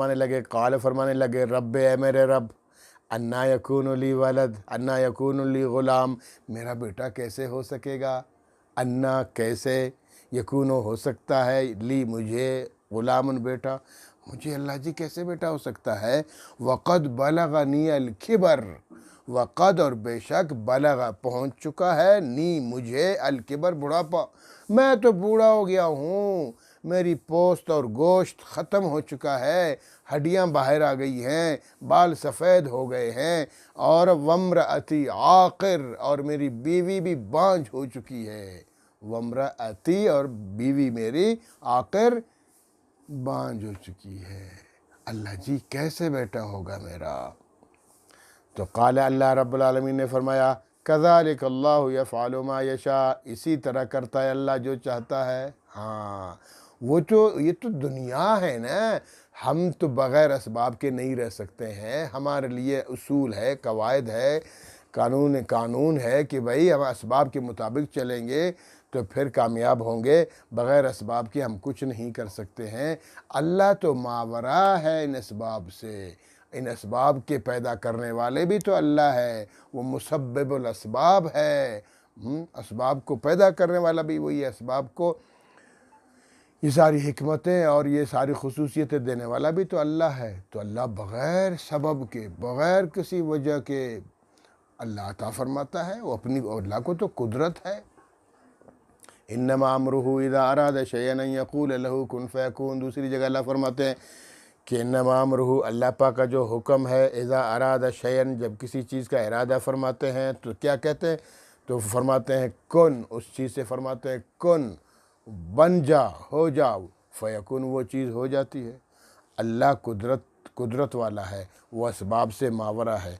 فرمانے لگے رب اے میرے رب انا یکون لی ولد انا یکون لی غلام، میرا بیٹا کیسے ہو سکے گا، انا کیسے، یکون ہو سکتا ہے، لی مجھے، غلام بیٹا، مجھے اللہ جی کیسے بیٹا ہو سکتا ہے، وقد بلغنی الکبر، وقد اور بے شک بلغ پہنچ چکا ہے، نی مجھے، الکبر بڑھاپا، میں تو بوڑھا ہو گیا ہوں، میری پوست اور گوشت ختم ہو چکا ہے، ہڈیاں باہر آ گئی ہیں، بال سفید ہو گئے ہیں، اور وامرأتی عاقر، اور میری بیوی بھی بانجھ ہو چکی ہے، وامرأتی اور بیوی میری عاقر بانجھ ہو چکی ہے، اللہ جی کیسے بیٹا ہوگا میرا؟ تو قال اللہ رب العالمین نے فرمایا کذالک اللہ یفعل ما یشاء، اسی طرح کرتا ہے اللہ جو چاہتا ہے۔ ہاں یہ تو دنیا ہے نا، ہم تو بغیر اسباب کے نہیں رہ سکتے ہیں، ہمارے لیے اصول ہے، قواعد ہے، قانون ہے کہ بھئی ہم اسباب کے مطابق چلیں گے تو پھر کامیاب ہوں گے، بغیر اسباب کے ہم کچھ نہیں کر سکتے ہیں۔ اللہ تو ماورا ہے ان اسباب سے، ان اسباب کے پیدا کرنے والے بھی تو اللہ ہے، وہ مسبب الاسباب ہے، اسباب کو پیدا کرنے والا بھی وہی ہے، اسباب کو یہ ساری حکمتیں اور یہ ساری خصوصیتیں دینے والا بھی تو اللہ ہے۔ تو اللہ بغیر سبب کے، بغیر کسی وجہ کے اللہ عطا فرماتا ہے، وہ اپنی، اللہ کو تو قدرت ہے۔ انما امرہ اذا اراد شیئا ان یقول له کن فیکون، دوسری جگہ اللہ فرماتے ہیں کہ انما امرہ، اللہ پاک کا جو حکم ہے، اذا اراد شیئا، جب کسی چیز کا ارادہ فرماتے ہیں تو کیا کہتے ہیں؟ تو فرماتے ہیں کن، اس چیز سے فرماتے ہیں کن، بن جا، ہو جاؤ، فیکون، وہ چیز ہو جاتی ہے۔ اللہ قدرت والا ہے، وہ اسباب سے ماورا ہے،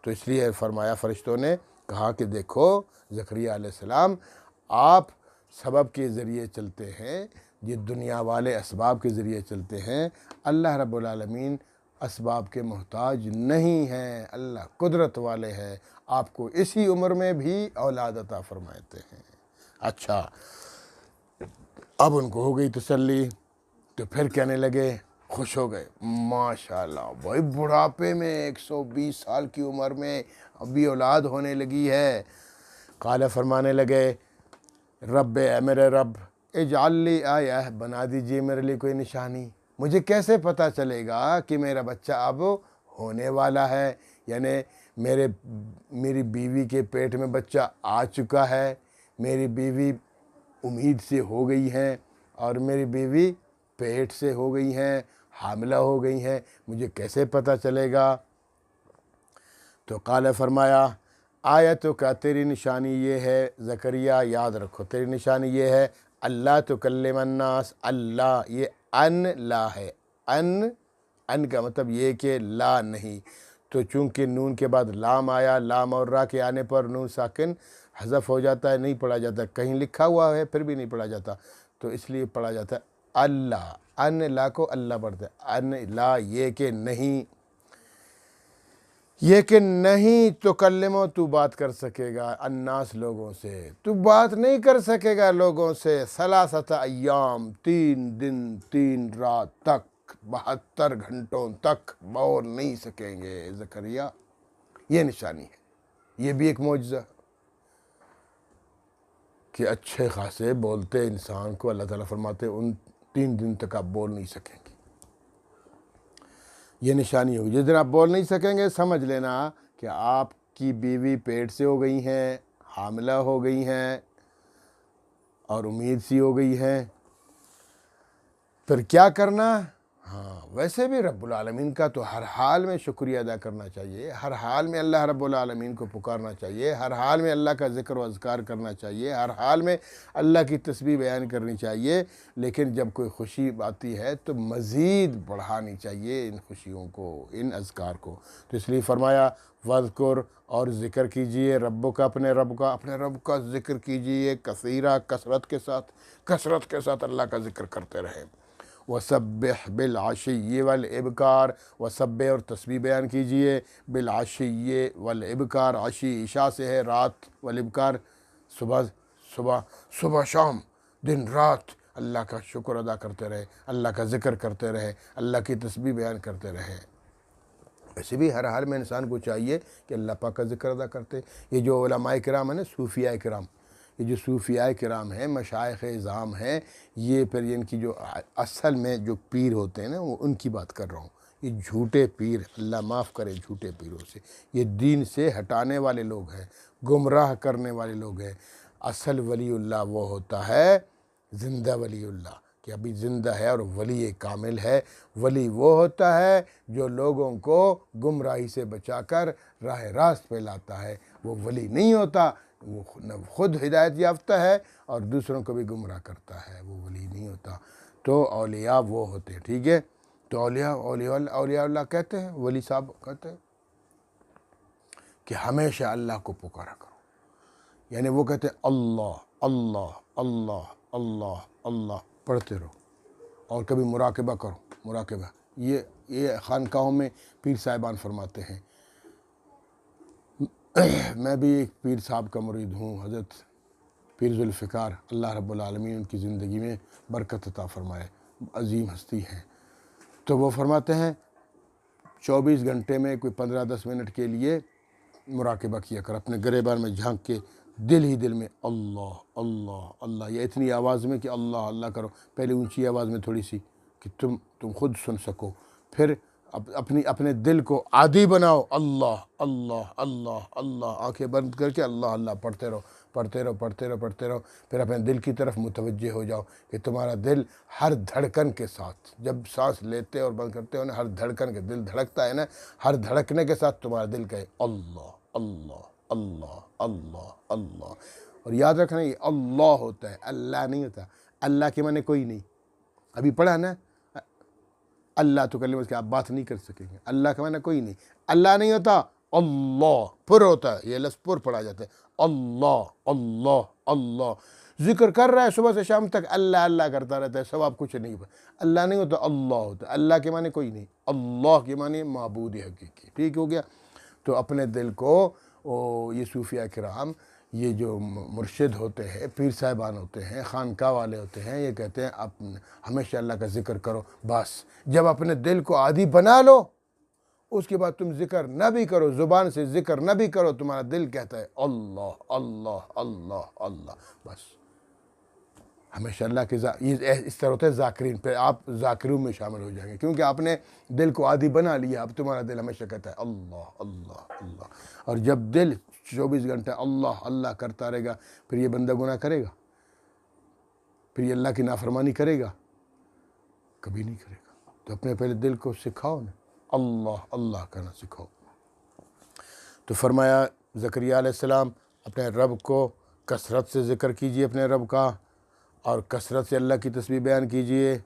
تو اس لیے فرمایا، فرشتوں نے کہا کہ دیکھو زکریا علیہ السلام، آپ سبب کے ذریعے چلتے ہیں، یہ دنیا والے اسباب کے ذریعے چلتے ہیں، اللہ رب العالمین اسباب کے محتاج نہیں ہیں، اللہ قدرت والے ہیں، آپ کو اسی عمر میں بھی اولاد عطا فرماتے ہیں۔ اچھا، اب ان کو ہو گئی تسلی، تو پھر کہنے لگے، خوش ہو گئے، ماشاءاللہ بھائی بڑھاپے میں 120 سال کی عمر میں ابھی اولاد ہونے لگی ہے۔ قال فرمانے لگے رب اے میرے رب اجعل لی آیہ، بنا دیجئے میرے لیے کوئی نشانی، مجھے کیسے پتہ چلے گا کہ میرا بچہ اب ہونے والا ہے، یعنی میری بیوی کے پیٹ میں بچہ آ چکا ہے، میری بیوی امید سے ہو گئی ہیں، اور میری بیوی پیٹ سے ہو گئی ہیں، حاملہ ہو گئی ہیں، مجھے کیسے پتہ چلے گا؟ تو قال فرمایا آیتوں کا، تیری نشانی یہ ہے زکریا، یاد رکھو تیری نشانی یہ ہے، اللہ تکلم الناس، اللہ یہ ان لا ہے، ان کا مطلب یہ کہ لا نہیں، تو چونکہ نون کے بعد لام آیا، لام اور را کے آنے پر نون ساکن حذف ہو جاتا ہے، نہیں پڑھا جاتا، کہیں لکھا ہوا ہے پھر بھی نہیں پڑھا جاتا، تو اس لیے پڑھا جاتا ہے اللہ، ان لا کو اللہ پڑھتے ہیں، ان لا یہ کہ نہیں، یہ کہ نہیں تو کلمو، تو بات کر سکے گا، الناس لوگوں سے، تو بات نہیں کر سکے گا لوگوں سے، ثلاثۃ ایام، 3 دن 3 رات تک، 72 گھنٹوں تک بول نہیں سکیں گے زکریا، یہ نشانی ہے، یہ بھی ایک معجزہ کہ اچھے خاصے بولتے انسان کو اللہ تعالیٰ فرماتے ان 3 دن تک آپ بول نہیں سکیں گے، یہ نشانی ہوگی، جس دن آپ بول نہیں سکیں گے سمجھ لینا کہ آپ کی بیوی پیٹ سے ہو گئی ہیں، حاملہ ہو گئی ہیں، اور امید سی ہو گئی ہیں، پھر کیا کرنا؟ ہاں ویسے بھی رب العالمین کا تو ہر حال میں شکریہ ادا کرنا چاہیے، ہر حال میں اللہ رب العالمین کو پکارنا چاہیے، ہر حال میں اللہ کا ذکر و اذکار کرنا چاہیے، ہر حال میں اللہ کی تسبیح بیان کرنی چاہیے، لیکن جب کوئی خوشی آتی ہے تو مزید بڑھانی چاہیے ان خوشیوں کو، ان اذکار کو، تو اس لیے فرمایا وذکر، اور ذکر کیجئے ربک، اپنے رب کا ذکر کیجئے، کثیرہ، کثرت کے ساتھ اللہ کا ذکر کرتے رہیں، وسبح بالعشی والابکار، وسبح اور تسبیح بیان کیجئے، بالعشی والابکار، عشی عشاء سے ہے رات، والابکار صبح شام، دن رات اللہ کا شکر ادا کرتے رہے، اللہ کا ذکر کرتے رہے، اللہ کی تسبیح بیان کرتے رہے۔ ویسے بھی ہر حال میں انسان کو چاہیے کہ اللہ پاک کا ذکر ادا کرتے۔ یہ جو علماء کرام ہیں نا، صوفیاء کرام، یہ جو صوفیاء کرام ہیں، مشائخ اعظام ہیں، یہ پھر ان کی جو اصل میں جو پیر ہوتے ہیں نا، وہ ان کی بات کر رہا ہوں۔ یہ جھوٹے پیر، اللہ معاف کرے جھوٹے پیروں سے، یہ دین سے ہٹانے والے لوگ ہیں، گمراہ کرنے والے لوگ ہیں۔ اصل ولی اللہ وہ ہوتا ہے زندہ ولی اللہ، کہ ابھی زندہ ہے اور ولی کامل ہے۔ ولی وہ ہوتا ہے جو لوگوں کو گمراہی سے بچا کر راہ راست پہ لاتا ہے۔ وہ ولی نہیں ہوتا، وہ خود ہدایت یافتہ ہے اور دوسروں کو بھی گمراہ کرتا ہے، وہ ولی نہیں ہوتا۔ تو اولیاء وہ ہوتے ہیں، ٹھیک ہے۔ تو اولیاء اللہ کہتے ہیں، ولی صاحب کہتے ہیں کہ ہمیشہ اللہ کو پکارا کرو، یعنی وہ کہتے ہیں اللہ اللہ اللہ اللہ اللہ پڑھتے رہو، اور کبھی مراقبہ کرو، مراقبہ۔ یہ خانقاہوں میں پیر صاحبان فرماتے ہیں۔ میں بھی ایک پیر صاحب کا مرید ہوں، حضرت پیر ذوالفقار، اللہ رب العالمین ان کی زندگی میں برکت عطا فرمائے، عظیم ہستی ہیں۔ تو وہ فرماتے ہیں 24 گھنٹے میں کوئی 15-10 منٹ کے لیے مراقبہ کیا کر، اپنے گریبان میں جھانک کے دل ہی دل میں اللہ اللہ اللہ، یا اتنی آواز میں کہ اللہ اللہ کرو، پہلے اونچی آواز میں تھوڑی سی کہ تم خود سن سکو، پھر اپنے دل کو عادی بناؤ، اللہ اللہ اللہ اللہ، آنکھیں بند کر کے اللہ اللہ پڑھتے رہو پڑھتے رہو پڑھتے رہو پڑھتے رہو، پھر اپنے دل کی طرف متوجہ ہو جاؤ کہ تمہارا دل ہر دھڑکن کے ساتھ، جب سانس لیتے اور بند کرتے ہو نا، ہر دھڑکن کے دل دھڑکتا ہے نا، ہر دھڑکنے کے ساتھ تمہارا دل کہے اللہ اللہ اللہ اللہ اللہ۔ اور یاد رکھنا یہ اللہ ہوتا ہے، اللہ نہیں ہوتا۔ اللہ کے معنی کوئی نہیں، ابھی پڑھا نا، اللہ تو کلمہ اس کے آپ بات نہیں کر سکیں گے، اللہ کا معنی کوئی نہیں، اللہ نہیں ہوتا، اللہ پر ہوتا ہے، یہ لفظ پر پڑھا جاتا ہے، اللہ اللہ اللہ۔ ذکر کر رہا ہے صبح سے شام تک، اللہ اللہ کرتا رہتا ہے، ثواب کچھ نہیں، اللہ نہیں ہوتا، اللہ ہوتا ہے۔ اللہ کے معنی کوئی نہیں، اللہ کے معنی معبود حقیقی، ٹھیک ہو گیا۔ تو اپنے دل کو یہ صوفیاء کرام، یہ جو مرشد ہوتے ہیں، پیر صاحبان ہوتے ہیں، خانقاہ والے ہوتے ہیں، یہ کہتے ہیں ہمیشہ اللہ کا ذکر کرو۔ بس جب اپنے دل کو عادی بنا لو، اس کے بعد تم ذکر نہ بھی کرو، زبان سے ذکر نہ بھی کرو، تمہارا دل کہتا ہے اللہ اللہ اللہ اللہ، بس ہمیشہ اللہ کے اس طرح ہوتا ہے ذاکرین، پھر آپ ذاکروں میں شامل ہو جائیں گے، کیونکہ آپ نے دل کو عادی بنا لیا، اب تمہارا دل ہمیشہ کہتا ہے اللہ اللہ اللہ۔ اور جب دل 24 گھنٹہ اللہ اللہ کرتا رہے گا، پھر یہ بندہ گناہ کرے گا؟ پھر یہ اللہ کی نافرمانی کرے گا؟ کبھی نہیں کرے گا۔ تو اپنے پہلے دل کو سکھاؤ نا، اللہ اللہ کرنا سکھاؤ۔ تو فرمایا زکریا علیہ السلام اپنے رب کو کثرت سے ذکر کیجیے، اپنے رب کا، اور کثرت سے اللہ کی تسبیح بیان کیجیے۔